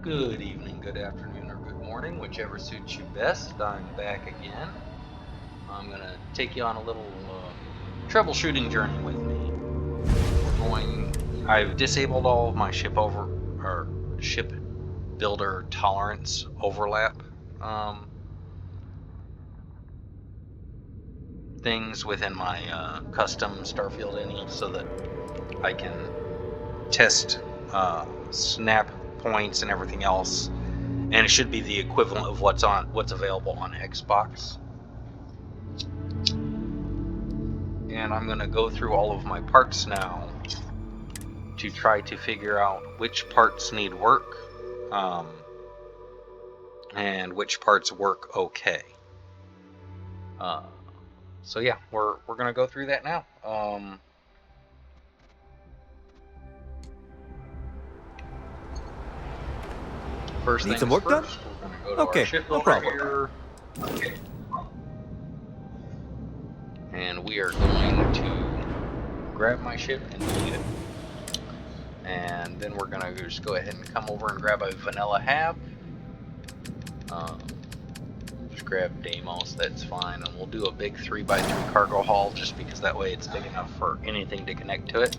Good evening, good afternoon, or good morning, whichever suits you best. I'm back again. I'm going to take you on a little troubleshooting journey with me. I've disabled all of my ship builder tolerance overlap things within my custom Starfield INI so that I can test snap points and everything else, and it should be the equivalent of what's available on Xbox. And I'm going to go through all of my parts now to try to figure out which parts need work and which parts work okay. So yeah, we're going to go through that now. First Need things some work first, done? we're going to go to Okay, our ship no builder problem. here. Okay. And we are going to grab my ship and delete it. And then we're going to just go ahead and come over and grab a vanilla hab. Just grab Deimos, that's fine. And we'll do a big 3x3 cargo haul just because that way it's big enough for anything to connect to it.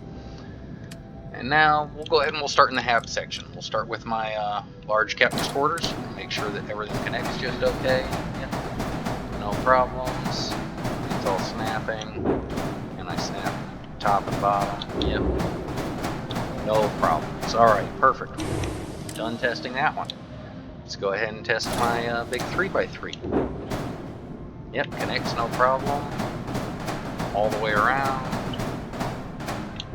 And now we'll go ahead and we'll start in the hab section. We'll start with my large captain's quarters. Make sure that everything connects just okay. Yep. No problems. It's all snapping. And I snap top and bottom. Yep. No problems. Alright, perfect. Done testing that one. Let's go ahead and test my big 3x3. Yep, connects no problem. All the way around.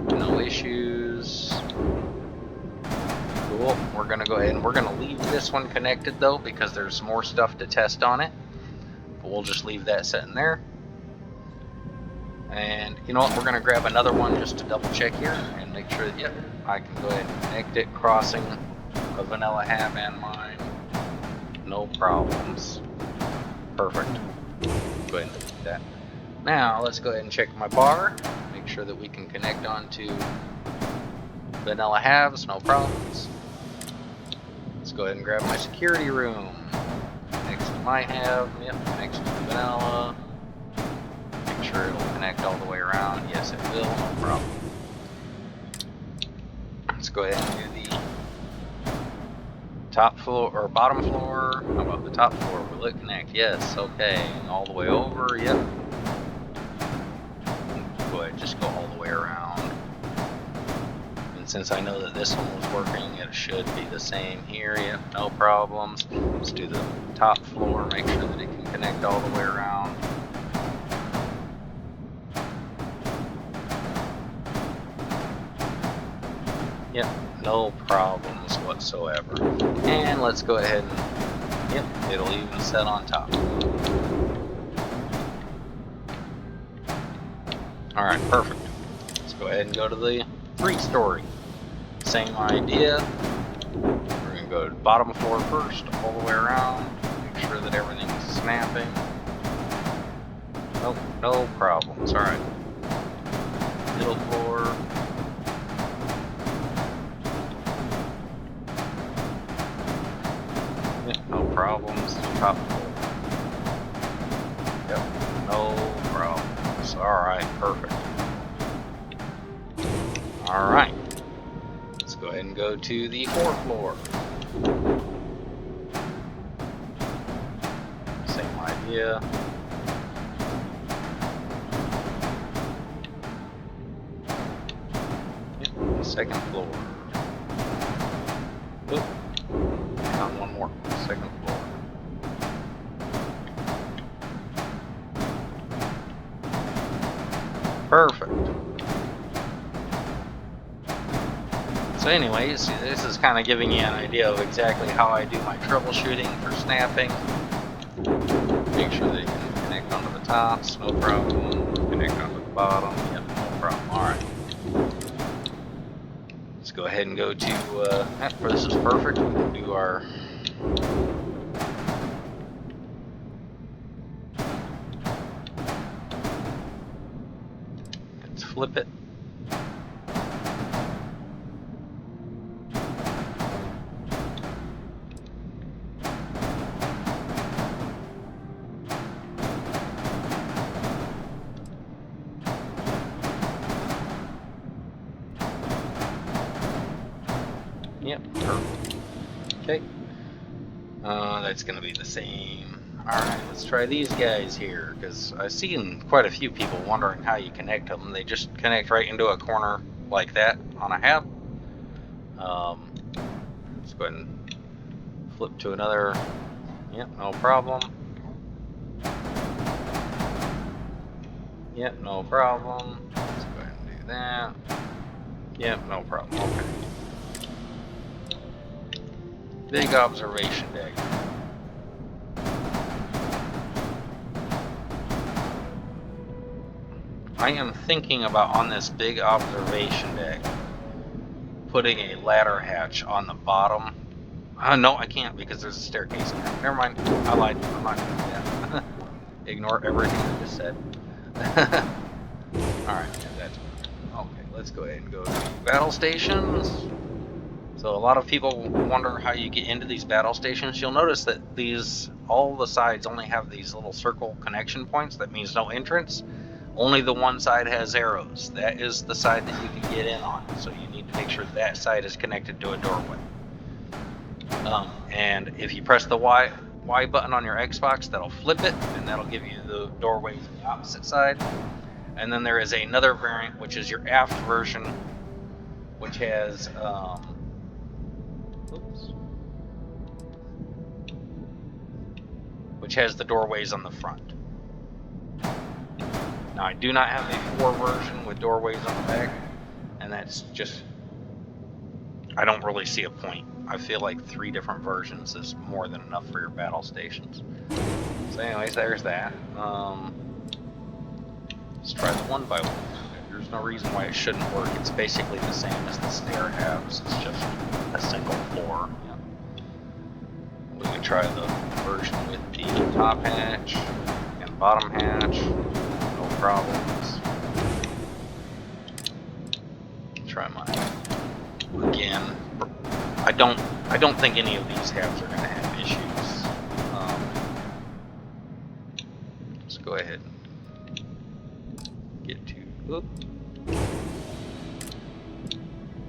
No issues. Cool. We're going to go ahead and we're going to leave this one connected though because there's more stuff to test on it. But we'll just leave that sitting there. And you know what, we're going to grab another one just to double check here and make sure that, yep, I can go ahead and connect it, crossing a vanilla hab and mine. No problems. Perfect. Go ahead and do that. Now, let's go ahead and check my bar. Make sure that we can connect onto vanilla habs, no problems. Let's go ahead and grab my security room. Next to my hab, yep, next to the vanilla. Make sure it'll connect all the way around. Yes, it will, no problem. Let's go ahead and do the top floor or bottom floor. How about the top floor? Will it connect? Yes, okay. All the way over, yep. Go ahead, just go all the way around. And since I know that this one was working, it should be the same here. Yep, no problems. Let's do the top floor, make sure that it can connect all the way around. Yep, no problems whatsoever. And let's go ahead and, yep, it'll even set on top. Alright, perfect. Let's go ahead and go to the 3-story. Same idea. We're going to go to the bottom floor first, all the way around. Make sure that everything's snapping. Nope, no problems. Alright. Middle floor. No problems. Top floor. Yep, no problems. Alright, perfect. Alright. Let's go ahead and go to the 4th floor. Same idea. Yep, the 2nd floor. Oop. Found one more. 2nd floor. Perfect. So anyways, this is kind of giving you an idea of exactly how I do my troubleshooting for snapping. Make sure that you can connect onto the tops, no problem. Connect onto the bottom, yep, no problem. Alright. Let's go ahead and go to, this is perfect. We can do our flip it. Yep, perfect. Okay. That's going to be the same. Alright, let's try these guys here, because I've seen quite a few people wondering how you connect them. They just connect right into a corner like that on a hab. Let's go ahead and flip to another. Yep, no problem. Yep, no problem. Let's go ahead and do that. Yep, no problem. Okay. Big observation deck. I am thinking about, on this big observation deck, putting a ladder hatch on the bottom. No, I can't, because there's a staircase in there. Never mind. I lied. I'm not going to do that. Ignore everything I just said. Alright, that's okay. Let's go ahead and go to battle stations. So a lot of people wonder how you get into these battle stations. You'll notice that all the sides only have these little circle connection points. That means no entrance. Only the one side has arrows. That is the side that you can get in on. So you need to make sure that side is connected to a doorway. And if you press the Y button on your Xbox, that'll flip it, and that'll give you the doorways on the opposite side. And then there is another variant, which is your aft version, which has which has the doorways on the front. Now, I do not have a 4 version with doorways on the back, and that's just, I don't really see a point. I feel like 3 different versions is more than enough for your battle stations. So anyways, there's that. Let's try the 1x1. There's no reason why it shouldn't work. It's basically the same as the stair halves. It's just a single floor. Yeah. We can try the version with the top hatch and bottom hatch. No problems. Try mine again. I don't think any of these halves are going to have issues. Let's go ahead and get to the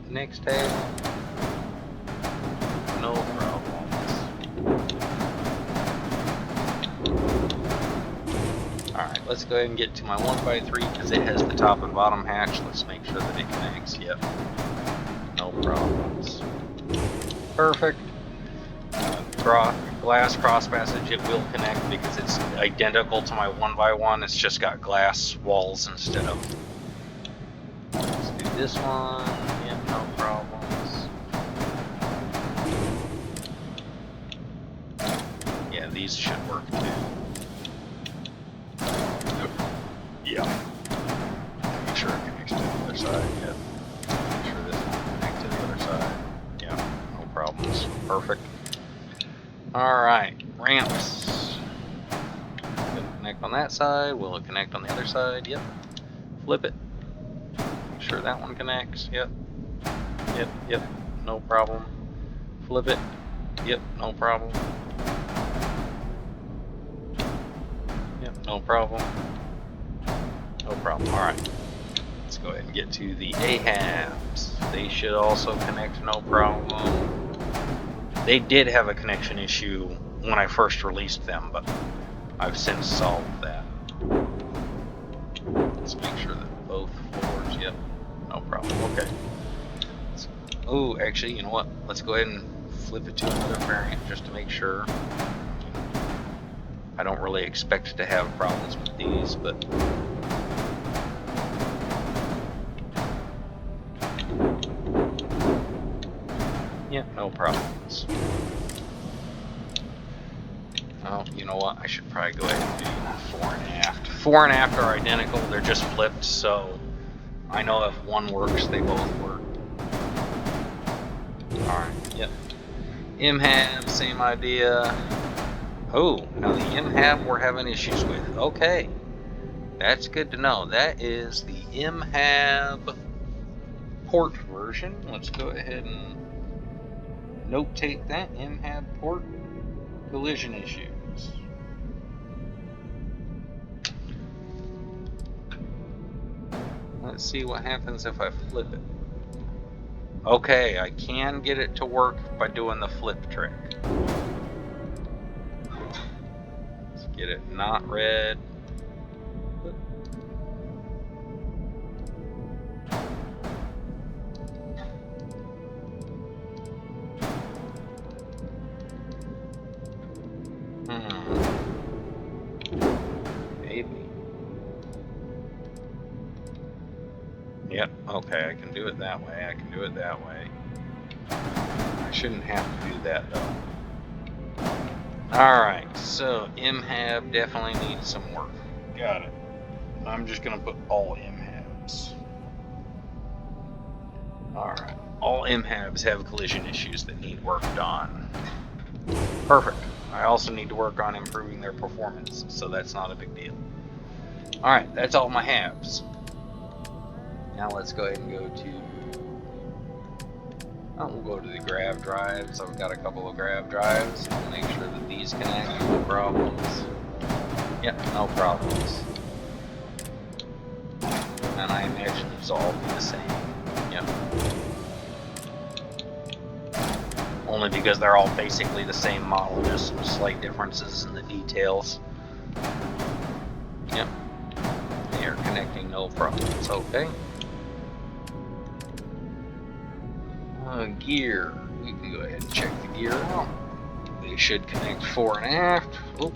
next tab. No problems. Alright, let's go ahead and get to my 1x3 because it has the top and bottom hatch. Let's make sure that it connects. Yep. No problems. Perfect. Glass cross passage, it will connect because it's identical to my 1x1. It's just got glass walls instead of. Let's do this one. Yep, no problems. Yeah, these should work too. Yeah. Make sure it connects to the other side. Yep. Make sure this will connect to the other side. Yeah, no problems. Perfect. Alright, ramps. Gonna connect on that side. Will it connect on the other side? Yep. Flip it. Make sure that one connects. Yep. Yep. No problem. Flip it. Yep, no problem. Yep, no problem. No problem. Alright. Let's go ahead and get to the AHABs. They should also connect, no problem. They did have a connection issue when I first released them, but I've since solved that. Let's make sure that both floors, yep, no problem. Okay. Oh, actually, you know what? Let's go ahead and flip it to another variant just to make sure. I don't really expect to have problems with these, but yeah, no problems. Oh, you know what? I should probably go ahead and do fore and aft. Fore and aft are identical. They're just flipped, so I know if one works, they both work. Alright, yep. MHAB, same idea. Oh, now the MHAB we're having issues with. Okay. That's good to know. That is the MHAB port version. Let's go ahead and notate that. MHAB port collision issues. Let's see what happens if I flip it. Okay, I can get it to work by doing the flip trick. Let's get it not red. Maybe. Yep, okay, I can do it that way. I can do it that way. I shouldn't have to do that though. Alright, so MHAB definitely needs some work. Got it. I'm just gonna put all MHABs. Alright, all MHABs have collision issues that need work done. Perfect. I also need to work on improving their performance, so that's not a big deal. Alright, that's all my HABs. Now let's go ahead and go to... we'll go to the Grav drives. I've got a couple of Grav drives. We'll make sure that these connect. No problems. Yep, no problems. And I imagine these all be the same. Yep. Only because they're all basically the same model, just some slight differences in the details. Yep. They are connecting, no problems. Okay. Gear. We can go ahead and check the gear out. They should connect fore and aft. Oop.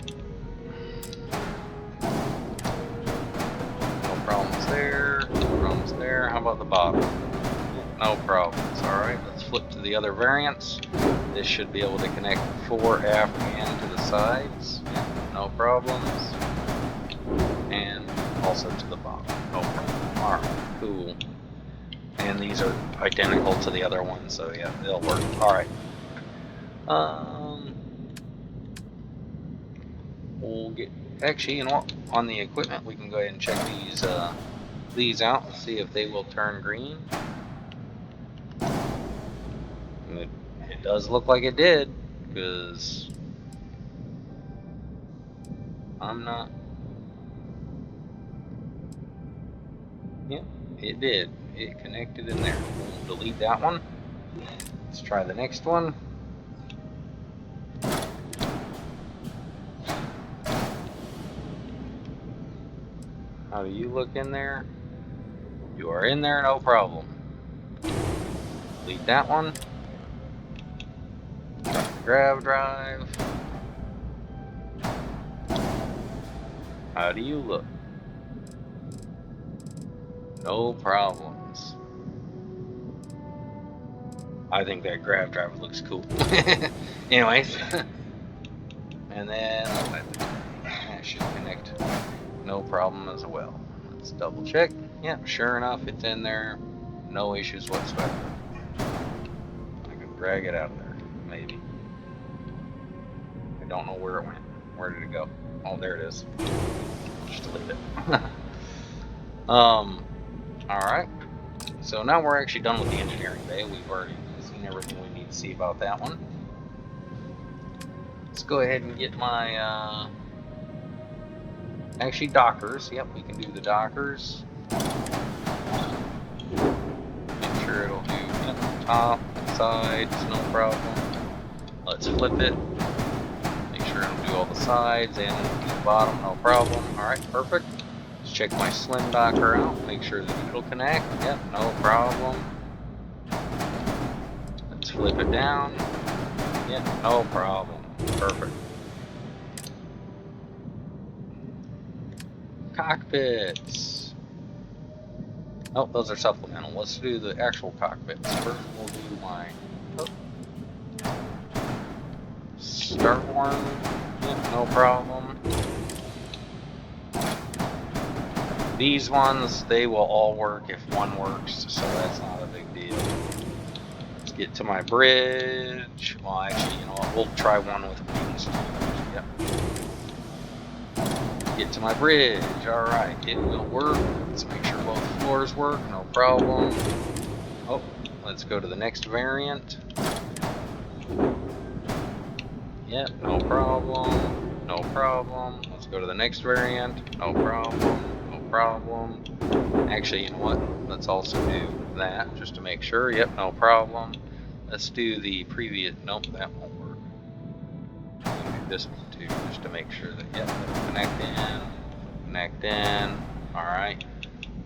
No problems there. No problems there. How about the bottom? No problems. Alright, let's flip to the other variants. This should be able to connect fore, aft, and to the sides. Yeah, no problems. And also to the bottom. No problem. Alright, cool. And these are identical to the other ones, so yeah, they'll work. Alright. We'll get... Actually, you know what? On the equipment, we can go ahead and check these out and see if they will turn green. It does look like it did, because I'm not... Yep, it did. It connected in there. We'll delete that one. Let's try the next one. How do you look in there? You are in there, no problem. Delete that one. Try the Grav drive. How do you look? No problems. I think that Grav drive looks cool. Anyways. And then that should connect. No problem as well. Let's double check. Yep, sure enough, it's in there. No issues whatsoever. I can drag it out of there, maybe. I don't know where it went. Where did it go? Oh, there it is. Just delete it. Alright. So now we're actually done with the engineering bay. We've already seen everything we need to see about that one. Let's go ahead and get my, actually Dockers. Yep, we can do the Dockers. Make sure it'll do top, sides, no problem. Let's flip it. Make sure it'll do all the sides and the bottom, no problem. Alright, perfect. Let's check my slim Docker out. Make sure that it'll connect. Yep, no problem. Let's flip it down. Yep, no problem. Perfect. Cockpits. Oh, those are supplemental. Let's do the actual cockpits. First, we'll do my start one. Yep, no problem. These ones, they will all work if one works, so that's not a big deal. Let's get to my bridge. Well, actually, you know what? We'll try one with wings. Yep. Get to my bridge. Alright, it will work. Let's make sure both floors work. No problem. Oh, let's go to the next variant. Yep, no problem. No problem. Let's go to the next variant. No problem. No problem. Actually, you know what? Let's also do that just to make sure. Yep, no problem. Let's do the previous. Nope, that won't work. We'll do this one too, just to make sure that, yep, connect in, connect in. Alright.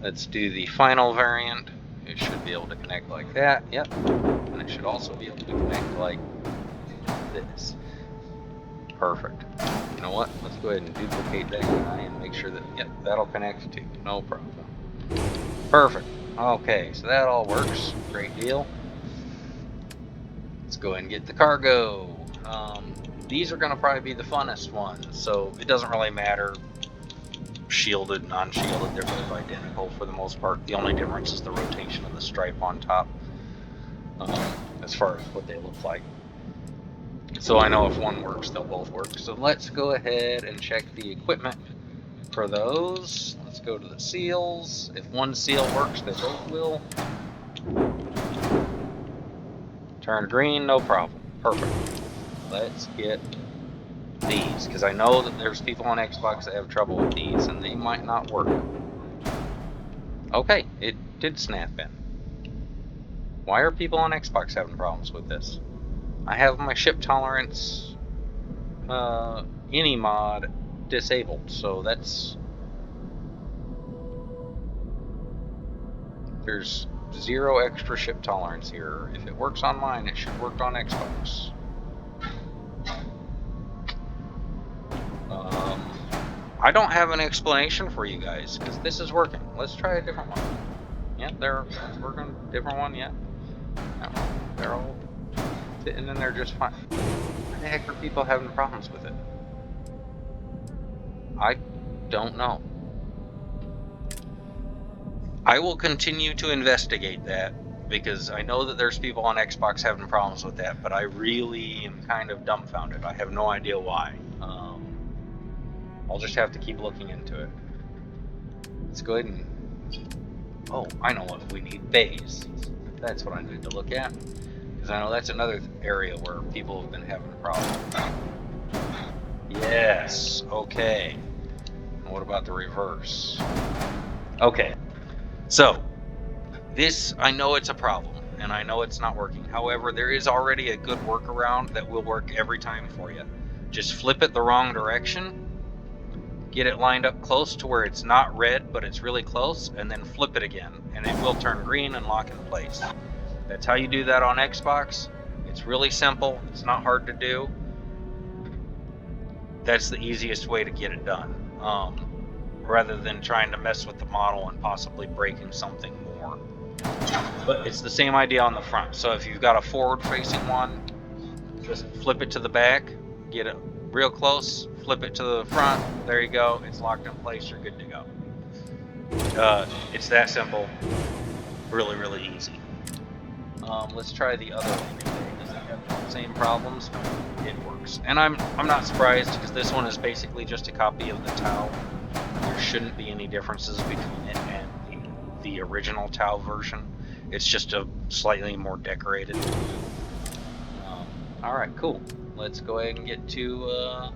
Let's do the final variant. It should be able to connect like that. Yep. And it should also be able to connect like this. Perfect. You know what? Let's go ahead and duplicate that guy and make sure that, yep, that'll connect too. No problem. Perfect. Okay, so that all works. Great deal. Let's go ahead and get the cargo. These are going to probably be the funnest ones, so it doesn't really matter. Shielded, non-shielded, they're both identical for the most part. The only difference is the rotation of the stripe on top, as far as what they look like. So I know if one works, they'll both work. So let's go ahead and check the equipment for those. Let's go to the seals. If one seal works, they both will. Turn green, no problem. Perfect. Let's get these, because I know that there's people on Xbox that have trouble with these, and they might not work. Okay, it did snap in. Why are people on Xbox having problems with this? I have my ship tolerance any mod disabled, so that's... There's 0 extra ship tolerance here. If it works on mine, it should work on Xbox. I don't have an explanation for you guys, because this is working. Let's try a different one. Yep, it's working. Different one, yeah. They're all fitting in there just fine. Why the heck are people having problems with it? I don't know. I will continue to investigate that, because I know that there's people on Xbox having problems with that, but I really am kind of dumbfounded. I have no idea why. I'll just have to keep looking into it. Let's go ahead and... Oh, I know what we need. Bays. That's what I need to look at. Because I know that's another area where people have been having a problem. Yes. Okay. And what about the reverse? Okay. So, this, I know it's a problem, and I know it's not working. However, there is already a good workaround that will work every time for you. Just flip it the wrong direction, get it lined up close to where it's not red, but it's really close, and then flip it again, and it will turn green and lock in place. That's how you do that on Xbox. It's really simple. It's not hard to do. That's the easiest way to get it done, rather than trying to mess with the model and possibly breaking something more. But it's the same idea on the front. So if you've got a forward-facing one, just flip it to the back, get it real close, flip it to the front, there you go, it's locked in place, you're good to go. It's that simple, really, really easy. Let's try the other one. Does it have the same problems? It works. And I'm not surprised, because this one is basically just a copy of the Tau. There shouldn't be any differences between it and the original Tau version. It's just a slightly more decorated. Alright, cool. Let's go ahead and get to,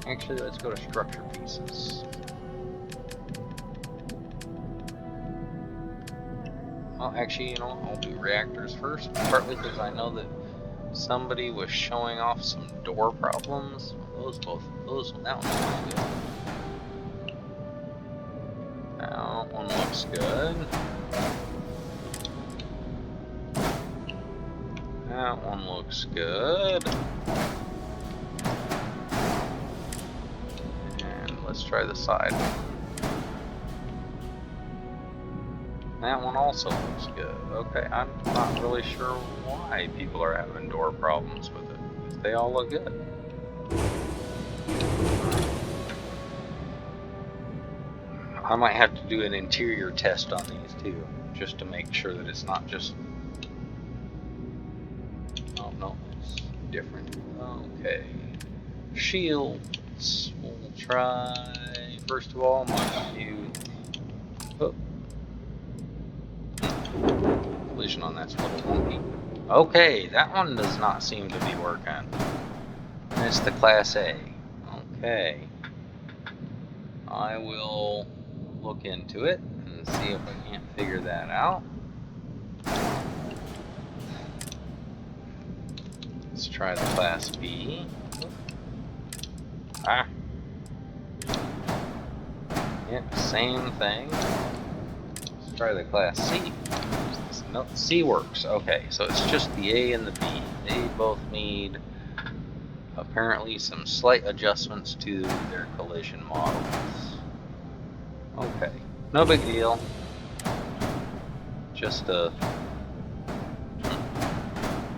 actually, let's go to structure pieces. Well, actually, you know, I'll do reactors first, partly because I know that somebody was showing off some door problems. That one's really good. That one looks good. That one looks good. And let's try the side one. That one also looks good. Okay, I'm not really sure why people are having door problems with it. They all look good. I might have to do an interior test on these too, just to make sure that it's not just... Oh no, it's different. Okay. Shields. We'll try, first of all, my view. Oh. Collision on that's a little wonky. Okay, that one does not seem to be working. It's the Class A. Okay. I will look into it and and see if I can't figure that out. Let's try the Class B. Ah. Yep, same thing. Let's try the Class C. No, C works. Okay, so it's just the A and the B. They both need apparently some slight adjustments to their collision models. Okay, no big deal. Just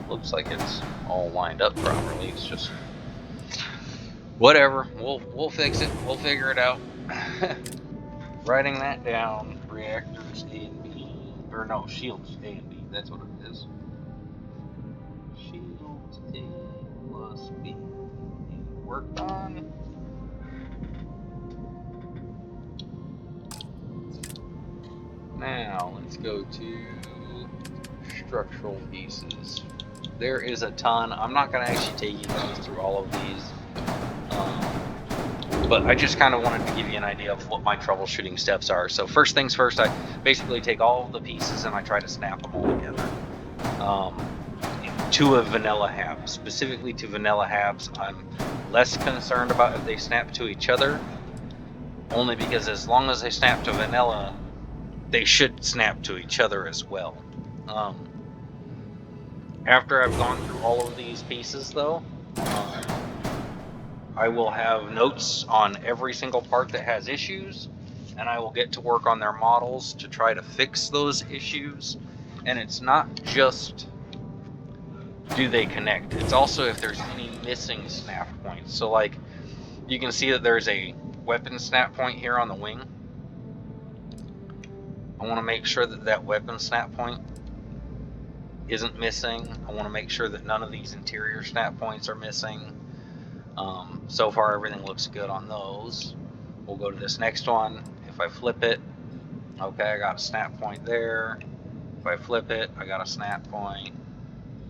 looks like it's all lined up properly. It's just whatever. We'll fix it. We'll figure it out. Writing that down. Reactors A and B, or no, shields A and B. That's what it is. Shields A plus B. Worked on. Now let's go to structural pieces. There is a ton. I'm not going to actually take you guys through all of these, but I just kind of wanted to give you an idea of what my troubleshooting steps are. So first things first, I basically take all of the pieces and I try to snap them all together to a vanilla hab. Specifically to vanilla habs, I'm less concerned about if they snap to each other, only because as long as they snap to vanilla, they should snap to each other as well. After I've gone through all of these pieces though, I will have notes on every single part that has issues, and I will get to work on their models to try to fix those issues. And it's not just do they connect, it's also if there's any missing snap points. So like you can see that there's a weapon snap point here on the wing. I want to make sure that that weapon snap point isn't missing. I want to make sure that none of these interior snap points are missing. So far everything looks good on those. We'll go to this next one. If I flip it, okay, I got a snap point there. If I flip it, I got a snap point.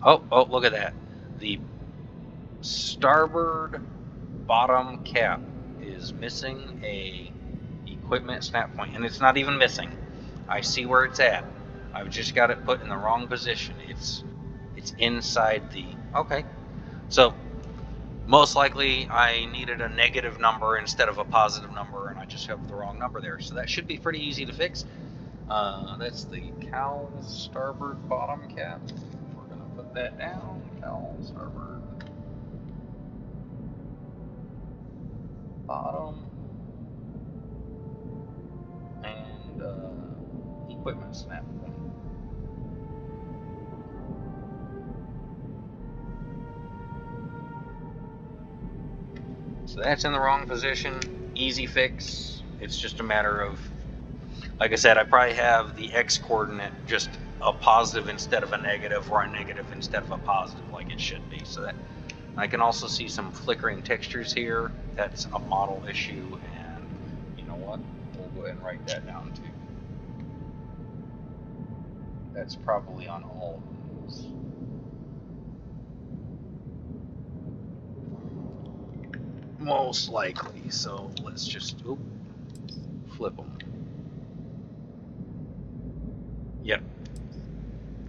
Oh, look at that. The starboard bottom cap is missing a equipment snap point, and it's not even missing. I see where it's at. I've just got it put in the wrong position. It's inside the, okay. So most likely I needed a negative number instead of a positive number, and I just have the wrong number there. So that should be pretty easy to fix. That's the cowl starboard bottom cap. We're gonna put that down. Cowl starboard bottom and equipment snap point. So that's in the wrong position. Easy fix. It's just a matter of, like I said, I probably have the X coordinate just a positive instead of a negative, or a negative instead of a positive, like it should be. So that I can also see some flickering textures here. That's a model issue, and you know what? We'll go ahead and write that down too. That's probably on all of those. Most likely. So let's just flip them. Yep,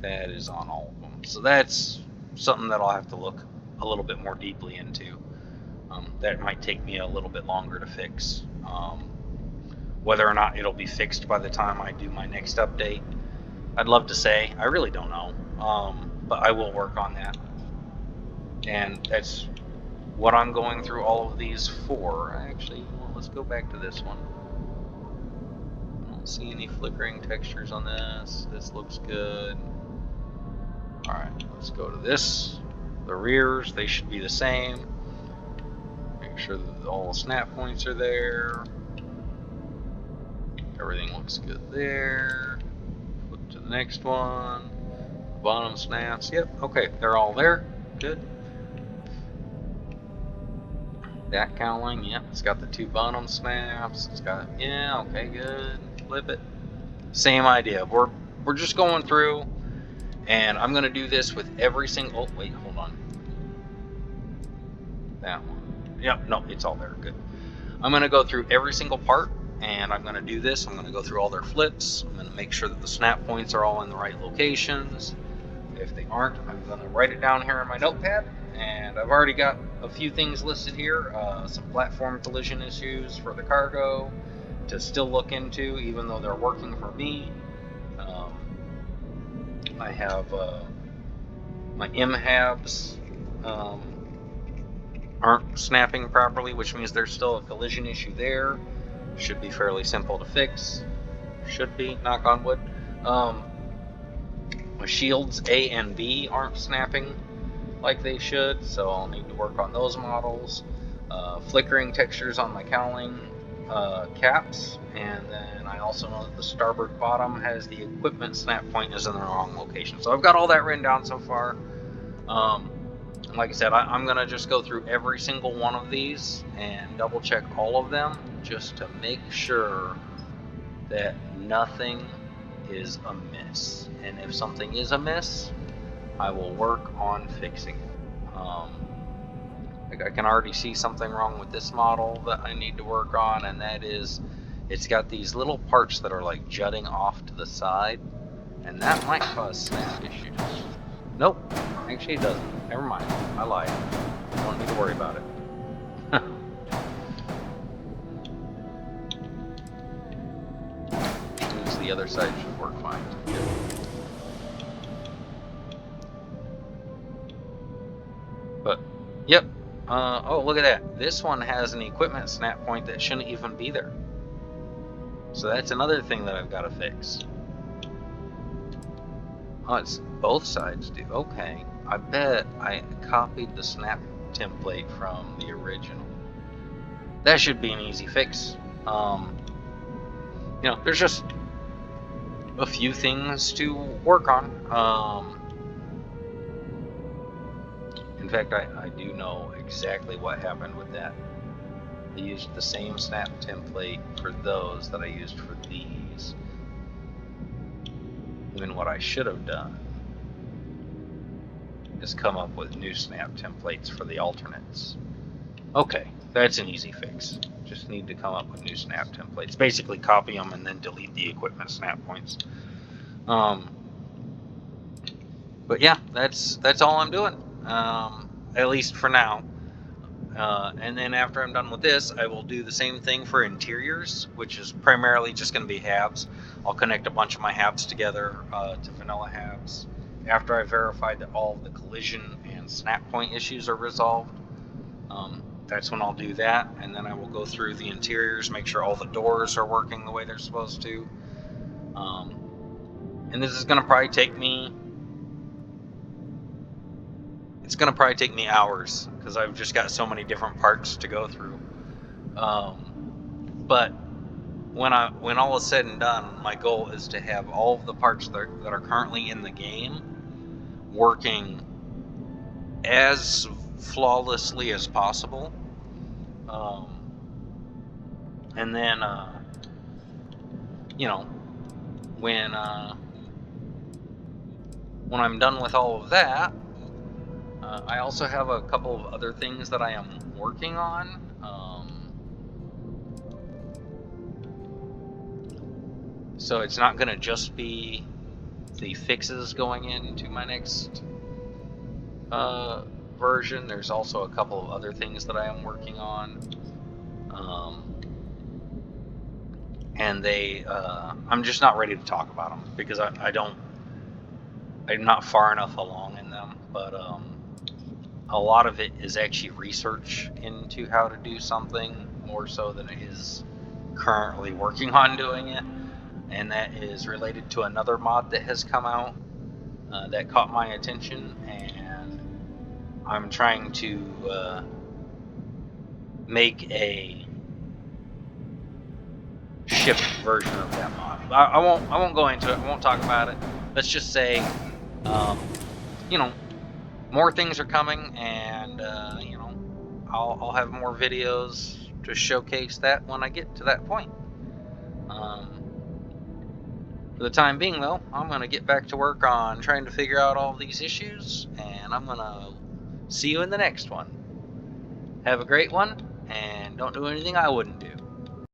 that is on all of them. So that's something that I'll have to look a little bit more deeply into. That might take me a little bit longer to fix. Whether or not it'll be fixed by the time I do my next update, I'd love to say. I really don't know, but I will work on that. And that's what I'm going through all of these for. Actually, well, let's go back to this one. I don't see any flickering textures on this. This looks good. Alright, let's go to this. The rears, they should be the same. Make sure that all the snap points are there. Everything looks good there. Flip to the next one. Bottom snaps, yep, okay, they're all there. Good. That cowling, yep, it's got the two bottom snaps. It's got, yeah, okay, good. Flip it. Same idea. We're just going through, and I'm gonna do this with every single. Oh wait, hold on. That one. Yep, no, it's all there. Good. I'm gonna go through every single part, and I'm going to do this. I'm going to go through all their flips. I'm going to make sure that the snap points are all in the right locations. If they aren't, I'm going to write it down here in my notepad, and I've already got a few things listed here. Some platform collision issues for the cargo to still look into, even though they're working for me. I have my MHABs aren't snapping properly, which means there's still a collision issue there. Should be fairly simple to fix. Should be, knock on wood. My shields A and B aren't snapping like they should, so I'll need to work on those models. Flickering textures on my cowling caps, and then I also know that the starboard bottom has the equipment snap point is in the wrong location. So I've got all that written down so far. Like I said, I'm going to just go through every single one of these and double check all of them just to make sure that nothing is amiss. And if something is amiss, I will work on fixing it. I can already see something wrong with this model that I need to work on, and that is it's got these little parts that are like jutting off to the side, and that might cause snap issues. Nope, actually it doesn't. Never mind, I lied. I don't need to worry about it. At least the other side should work fine. But, yep. Oh, look at that. This one has an equipment snap point that shouldn't even be there. So that's another thing that I've got to fix. Oh, it's both sides do. Okay. I bet I copied the snap template from the original. That should be an easy fix. You know, there's just a few things to work on. In fact, I do know exactly what happened with that. I used the same snap template for those that I used for these. When what I should have done is come up with new snap templates for the alternates. Okay, that's an easy fix. Just need to come up with new snap templates. Basically copy them and then delete the equipment snap points. But yeah, that's all I'm doing. At least for now. And then after I'm done with this, I will do the same thing for interiors, which is primarily just going to be halves. I'll connect a bunch of my halves together to vanilla halves. After I verify that all of the collision and snap point issues are resolved, that's when I'll do that. And then I will go through the interiors, make sure all the doors are working the way they're supposed to. And this is going to probably take me... It's going to probably take me hours because I've just got so many different parts to go through. But when all is said and done, my goal is to have all of the parts that are currently in the game working as flawlessly as possible. And then, you know, when I'm done with all of that, I also have a couple of other things that I am working on. So it's not going to just be the fixes going into my next version. There's also a couple of other things that I am working on. And I'm just not ready to talk about them because I'm not far enough along in them. But a lot of it is actually research into how to do something more so than it is currently working on doing it. And that is related to another mod that has come out that caught my attention, and I'm trying to make a shipped version of that mod. I won't go into it. I won't talk about it. Let's just say, you know, more things are coming, and you know, I'll have more videos to showcase that when I get to that point. For the time being, though, I'm going to get back to work on trying to figure out all these issues, and I'm going to see you in the next one. Have a great one, and don't do anything I wouldn't do.